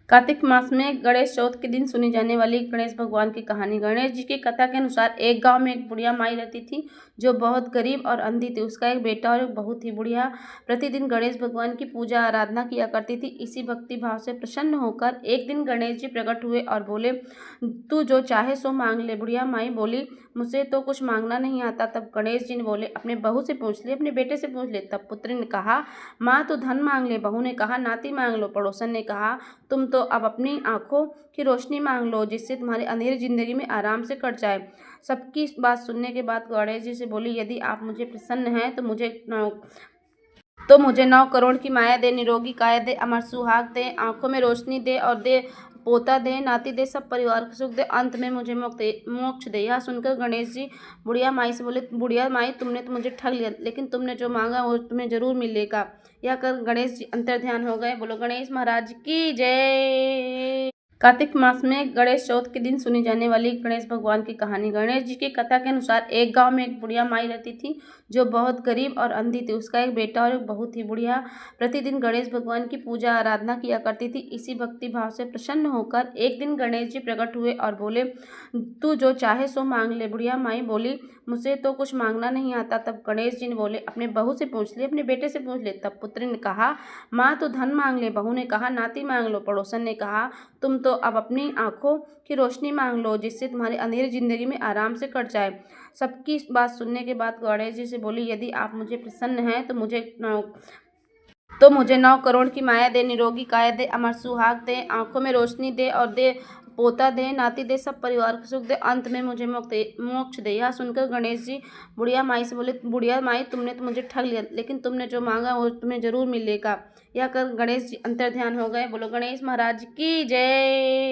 कार्तिक मास में गणेश चौथ के दिन सुनी जाने वाली गणेश भगवान की कहानी। गणेश जी की कथा के अनुसार एक गांव में एक बुढ़िया माई रहती थी जो बहुत गरीब और अंधी थी। उसका एक बेटा और एक बहू थी। बुढ़िया प्रतिदिन गणेश भगवान की पूजा आराधना किया करती थी। इसी भक्ति भाव से प्रसन्न होकर एक दिन गणेश जी प्रकट हुए और बोले, तू जो चाहे सो मांग ले। बुढ़िया माई बोली, मुझे तो कुछ मांगना नहीं आता। तब गणेश जी ने बोले, अपने बहू से पूछ ले, अपने बेटे से पूछ ले। तब पुत्री ने कहा, माँ तू धन मांग ले। बहू ने कहा, नाती मांग लो। पड़ोसन ने कहा, तुम तो अब अपनी आंखों की रोशनी मांग लो, जिससे तुम्हारी अंधेरी जिंदगी में आराम से कट जाए। सबकी बात सुनने के बाद गणेश जी से बोली, यदि आप मुझे प्रसन्न हैं तो मुझे 9 करोड़ की माया दे, निरोगी काया दे, अमर सुहाग दे, आंखों में रोशनी दे और दे पोता दे, नाती दे, सब परिवार को सुख दे, अंत में मुझे मोक्ष दे। यह सुनकर गणेश जी बुढ़िया माई से बोले, बुढ़िया माई तुमने तो मुझे ठग लिया, लेकिन तुमने जो मांगा वो तुम्हें जरूर मिलेगा। यह कर गणेश जी अंतर्ध्यान हो गए। बोलो गणेश महाराज की जय। कार्तिक मास में गणेश चौथ के दिन सुनी जाने वाली गणेश भगवान की कहानी। गणेश जी की कथा के अनुसार एक गांव में एक बुढ़िया माई रहती थी जो बहुत गरीब और अंधी थी। उसका एक बेटा और एक बहू थी। बुढ़िया प्रतिदिन गणेश भगवान की पूजा आराधना किया करती थी। इसी भक्ति भाव से प्रसन्न होकर एक दिन गणेश जी प्रकट हुए और बोले, तू जो चाहे सो मांग ले। बुढ़िया माई बोली, मुझे तो कुछ मांगना नहीं आता। तब गणेश जी ने बोले, अपने बहू से पूछ ले, अपने बेटे से पूछ ले। तब पुत्री ने कहा, माँ तू धन मांग ले। बहू ने कहा, नाती मांग लो। पड़ोसन ने कहा, तुम तो अब अपनी आंखों की रोशनी मांग लो, जिससे तुम्हारी अंधेरी जिंदगी में आराम से कट जाए। सबकी बात सुनने के बाद गणेश जी से बोली, यदि आप मुझे प्रसन्न हैं तो मुझे 9 करोड़ की माया दे, निरोगी काया दे, अमर सुहाग दे, आंखों में रोशनी दे और दे पोता दे, नाती दे, सब परिवार को सुख दे, अंत में मुझे मोक्ष दे। यह सुनकर गणेश जी बुढ़िया माई से बोले, बुढ़िया माई तुमने तो मुझे ठग लिया, लेकिन तुमने जो मांगा वो तुम्हें जरूर मिलेगा। यह कर गणेश जी अंतर्ध्यान हो गए। बोलो गणेश महाराज की जय।